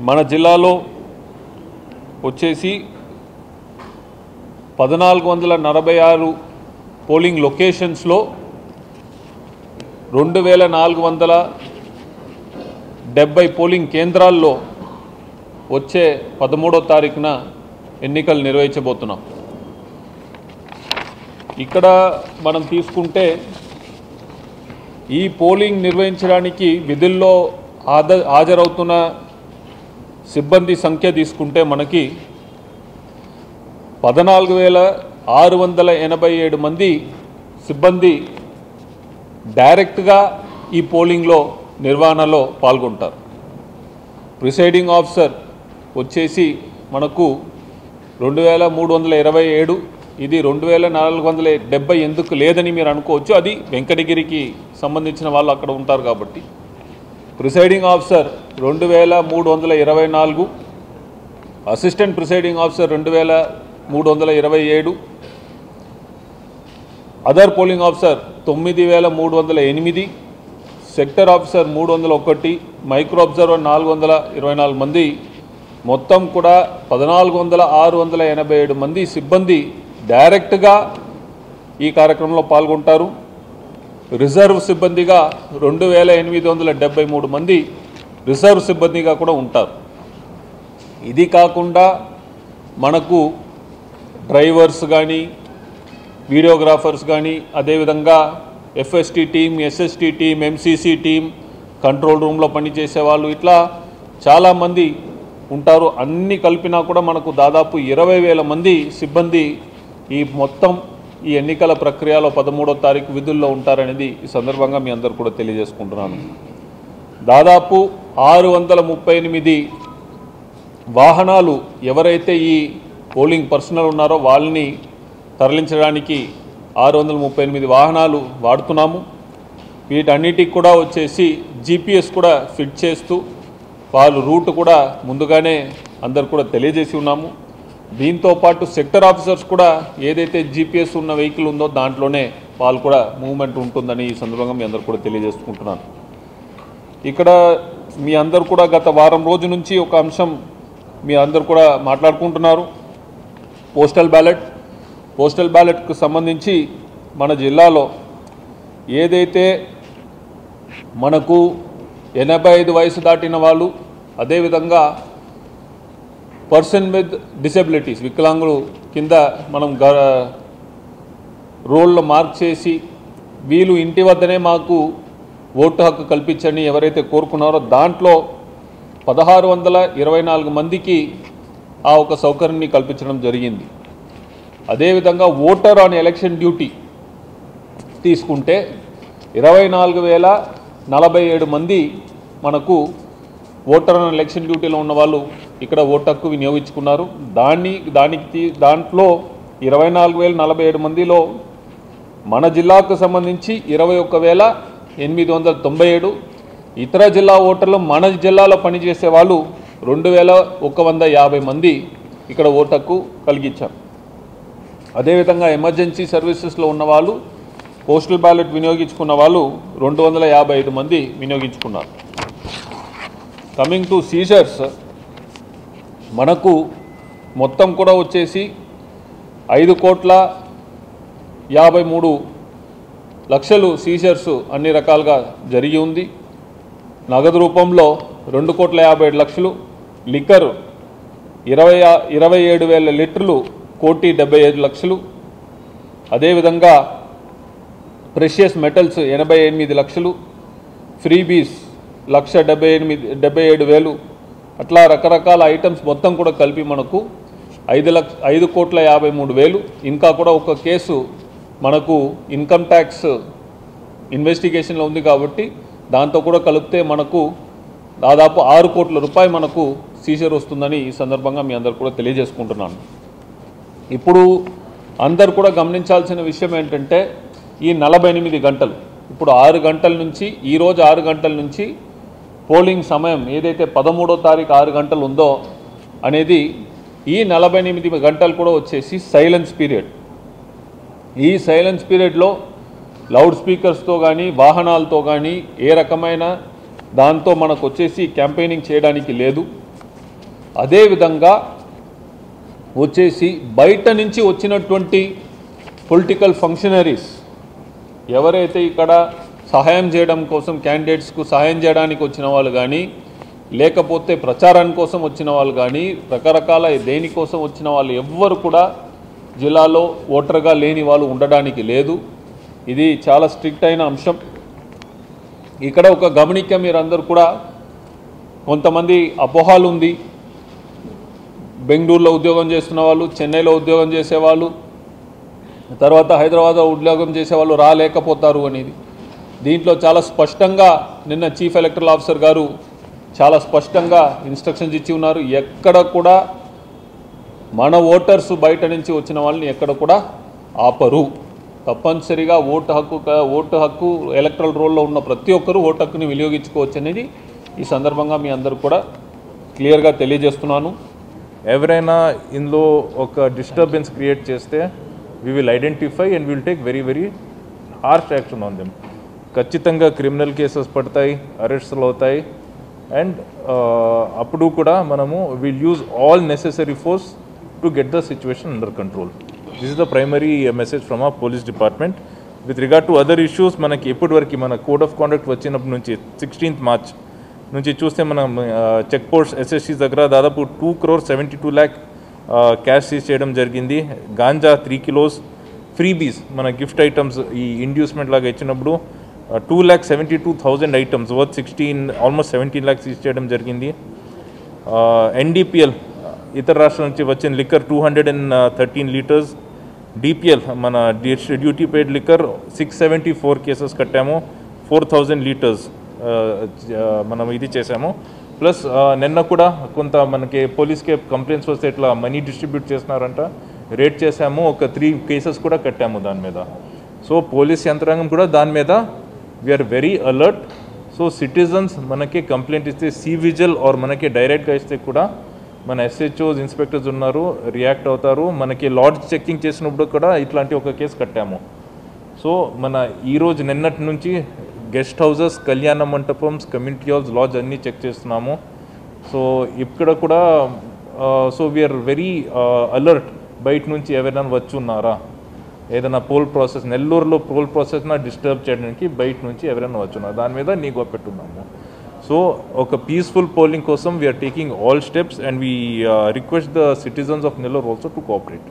మన జిల్లాలో వచ్చేసి 1446 పోలింగ్ లొకేషన్స్లో 2470 పోలింగ్ కేంద్రాల్లో వచ్చే 13వ తారీఖున ఎన్నికలు నిర్వహించబోతున్నాం. ఇక్కడ మనం తీసుకుంటే ఈ పోలింగ్ నిర్వహించడానికి విధుల్లో హాజరవుతున్న సిబ్బంది సంఖ్య తీసుకుంటే మనకి 14,687 మంది సిబ్బంది డైరెక్ట్గా ఈ పోలింగ్లో నిర్వహణలో పాల్గొంటారు. ప్రిసైడింగ్ ఆఫీసర్ వచ్చేసి మనకు 2,327. ఇది 2,470 ఎందుకు లేదని మీరు అనుకోవచ్చు. అది వెంకటగిరికి సంబంధించిన వాళ్ళు అక్కడ ఉంటారు కాబట్టి. Presiding officer 2,324, assistant presiding officer 2,327, other polling officer 9,308, sector officer 301, micro observer 424 మంది, మొత్తం కూడా 14,687 మంది సిబ్బంది డైరెక్ట్గా ఈ కార్యక్రమంలో పాల్గొంటారు. రిజర్వ్ సిబ్బందిగా 2,873 మంది రిజర్వ్ సిబ్బందిగా కూడా ఉంటారు. ఇది కాకుండా మనకు డ్రైవర్స్ కానీ, వీడియోగ్రాఫర్స్ కానీ, అదేవిధంగా FST team, SST team, MCC team, control రూమ్లో పనిచేసే వాళ్ళు, ఇట్లా చాలామంది ఉంటారు. అన్నీ కలిపినా కూడా మనకు దాదాపు 20,000 మంది సిబ్బంది ఈ మొత్తం ఈ ఎన్నికల ప్రక్రియలో 13వ తారీఖు విధుల్లో ఉంటారనేది ఈ సందర్భంగా మీ అందరూ కూడా తెలియజేసుకుంటున్నాను. దాదాపు 638 వాహనాలు ఎవరైతే ఈ పోలింగ్ పర్సనల్ ఉన్నారో వాళ్ళని తరలించడానికి 638 వాహనాలు వాడుతున్నాము. వీటన్నిటికి కూడా వచ్చేసి జీపీఎస్ కూడా ఫిట్ చేస్తూ వాళ్ళు రూట్ కూడా ముందుగానే అందరు కూడా తెలియజేసి ఉన్నాము. దీంతోపాటు సెక్టర్ ఆఫీసర్స్ కూడా ఏదైతే జీపీఎస్ ఉన్న వెహికల్ ఉందో దాంట్లోనే వాళ్ళు కూడా మూవ్మెంట్ ఉంటుందని ఈ సందర్భంగా మీ అందరు కూడా తెలియజేసుకుంటున్నాను. ఇక్కడ మీ అందరు కూడా గత వారం రోజు నుంచి ఒక అంశం మీ అందరు కూడా మాట్లాడుకుంటున్నారు. పోస్టల్ బ్యాలెట్కు సంబంధించి మన జిల్లాలో ఏదైతే మనకు 85 వయసు దాటిన వాళ్ళు, అదేవిధంగా పర్సన్ విత్ డిసెబిలిటీస్, వికలాంగులు కింద మనం రోల్లో మార్క్ చేసి వీళ్ళు ఇంటి వద్దనే మాకు ఓటు హక్కు కల్పించండి ఎవరైతే కోరుకున్నారో దాంట్లో 1,624 మందికి ఆ ఒక సౌకర్యాన్ని కల్పించడం జరిగింది. అదేవిధంగా ఓటర్ ఆన్ ఎలక్షన్ డ్యూటీ తీసుకుంటే 24,047 మంది మనకు ఓటర్ ఆన్ ఎలక్షన్ డ్యూటీలో ఉన్న వాళ్ళు ఇక్కడ ఓటు హక్కు వినియోగించుకున్నారు. దాంట్లో 24,047 మందిలో మన జిల్లాకు సంబంధించి 21,897, ఇతర జిల్లా ఓటర్లు మన జిల్లాలో పనిచేసే వాళ్ళు 2,150 మంది ఇక్కడ ఓటు హక్కు కలిగించారు. అదేవిధంగా ఎమర్జెన్సీ సర్వీసెస్లో ఉన్న వాళ్ళు, పోస్టల్ బ్యాలెట్ వినియోగించుకున్న వాళ్ళు 255 మంది వినియోగించుకున్నారు. కమింగ్ టు సీజర్స్, మనకు మొత్తం కూడా వచ్చేసి 5,53,00,000 సీజర్స్ అన్ని రకాలుగా జరిగి ఉంది. నగదు రూపంలో 2,57,00,000, లిక్కర్ 27,000 లీటర్లు 1,75,00,000, అదేవిధంగా ప్రెషియస్ మెటల్స్ 88 లక్షలు, ఫ్రీబీస్ 1,77,000, అట్లా రకరకాల ఐటమ్స్ మొత్తం కూడా కలిపి మనకు 5,53,00,000. ఇంకా కూడా ఒక కేసు మనకు ఇన్కమ్ ట్యాక్స్ ఇన్వెస్టిగేషన్లో ఉంది కాబట్టి దాంతో కూడా కలిపితే మనకు దాదాపు 6 కోట్ల రూపాయలు మనకు సీజర్ వస్తుందని ఈ సందర్భంగా మీ అందరు కూడా తెలియజేసుకుంటున్నాను. ఇప్పుడు అందరు కూడా గమనించాల్సిన విషయం ఏంటంటే ఈ 48 గంటలు, ఇప్పుడు 6 గంటల నుంచి, ఈరోజు 6 గంటల నుంచి పోలింగ్ సమయం ఏదైతే 13వ తారీఖు 6 గంటలు ఉందో అనేది ఈ 48 గంటలు కూడా వచ్చేసి సైలెన్స్ పీరియడ్. ఈ సైలెన్స్ పీరియడ్లో లౌడ్ స్పీకర్స్తో కానీ వాహనాలతో కానీ ఏ రకమైన దాంతో మనకు వచ్చేసి క్యాంపెయినింగ్ చేయడానికి లేదు. అదేవిధంగా వచ్చేసి బయట నుంచి వచ్చినటువంటి పొలిటికల్ ఫంక్షనరీస్ ఎవరైతే ఇక్కడ సహాయం చేయడం కోసం క్యాండిడేట్స్కు సహాయం చేయడానికి వచ్చిన వాళ్ళు కానీ లేకపోతే ప్రచారాని కోసం వచ్చిన వాళ్ళు కానీ రకరకాల దేనికోసం వచ్చిన వాళ్ళు ఎవ్వరు కూడా జిల్లాలో ఓటర్గా లేని వాళ్ళు ఉండడానికి లేదు. ఇది చాలా స్ట్రిక్ట్ అయిన అంశం. ఇక్కడ ఒక గమనిక మీరందరూ కూడా కొంతమంది అపోహలు ఉంది. బెంగళూరులో ఉద్యోగం చేస్తున్న వాళ్ళు, చెన్నైలో ఉద్యోగం చేసేవాళ్ళు, తర్వాత హైదరాబాద్లో ఉద్యోగం చేసేవాళ్ళు రాలేకపోతారు అనేది. దీంట్లో చాలా స్పష్టంగా నిన్న చీఫ్ ఎలక్టరల్ ఆఫీసర్ గారు చాలా స్పష్టంగా ఇన్స్ట్రక్షన్స్ ఇచ్చి ఉన్నారు. ఎక్కడ కూడా మన ఓటర్స్ బయట నుంచి వచ్చిన వాళ్ళని ఎక్కడ కూడా ఆపరు. తప్పనిసరిగా ఓటు హక్కు ఎలక్టరల్ రోల్లో ఉన్న ప్రతి ఒక్కరూ ఓటు హక్కుని వినియోగించుకోవచ్చు అనేది ఈ సందర్భంగా మీ అందరూ కూడా క్లియర్గా తెలియజేస్తున్నాను. ఎవరైనా ఇందులో ఒక డిస్టర్బెన్స్ క్రియేట్ చేస్తే we will identify and we will take very very harsh action on them. ఖచ్చితంగా క్రిమినల్ కేసెస్ పడతాయి, అరెస్టులు అవుతాయి. అండ్ అప్పుడు కూడా మనము will use all necessary force to get the situation under control. This is the primary message from a police department. With regard to other issues, మనకి ఎప్పటివరకు మన కోడ్ ఆఫ్ కాండక్ట్ వచ్చినప్పటి నుంచి 16th March నుంచి చూస్తే మనం చెక్ పోస్ట్ ఎస్ఎస్సీ దగ్గర దాదాపు 2,72,00,000 క్యాష్ సీజ్ చేయడం జరిగింది. గాంజా 3 kilos, ఫ్రీబీస్ మన గిఫ్ట్ ఐటమ్స్ ఈ ఇండ్యూస్మెంట్ లాగా ఇచ్చినప్పుడు 2,72,000 items worth almost 17 lakhs seize చేయడం జరిగింది. ఎన్డీపీఎల్ ఇతర రాష్ట్రాల నుంచి వచ్చిన లిక్కర్ 213 liters, డిపిఎల్ మన డ్యూటీ పెయిడ్ లిక్కర్ 674 cases కట్టాము, 4,000 liters మనం ఇది చేసాము. ప్లస్ నిన్న కూడా కొంత మనకి పోలీస్కి కంప్లైంట్స్ వస్తే ఇట్లా మనీ డిస్ట్రిబ్యూట్ చేస్తున్నారంట, రేట్ చేసాము, ఒక 3 cases కూడా కట్టాము దాని మీద. సో పోలీస్ యంత్రాంగం కూడా దాని మీద we are very alert. So citizens మనకి కంప్లైంట్ ఇస్తే విజిల్ ఆర్ మనకి డైరెక్ట్గా ఇస్తే కూడా మన ఎస్హెచ్ఓస్ ఇన్స్పెక్టర్స్ ఉన్నారు, రియాక్ట్ అవుతారు. మనకి లాడ్జ్ చెక్కింగ్ చేసినప్పుడు కూడా ఇట్లాంటి ఒక కేసు కట్టాము. సో మన ఈరోజు నిన్నటి నుంచి గెస్ట్ హౌసెస్, కళ్యాణ మంటపమ్స్, కమ్యూనిటీ హాల్స్, లాడ్జ్ అన్నీ చెక్ చేస్తున్నాము. సో ఇక్కడ కూడా సో వీఆర్ వెరీ అలర్ట్. బయట నుంచి ఎవరైనా వచ్చి ఉన్నారా, ఏదైనా పోల్ ప్రాసెస్ నెల్లూరులో పోల్ ప్రాసెస్న డిస్టర్బ్ చేయడానికి బయట నుంచి ఎవరైనా వచ్చున్నారు, దాని మీద నిఘా పెట్టున్నాము. సో ఒక పీస్ఫుల్ పోలింగ్ కోసం we are taking all steps and we request the citizens of Nellore also to cooperate.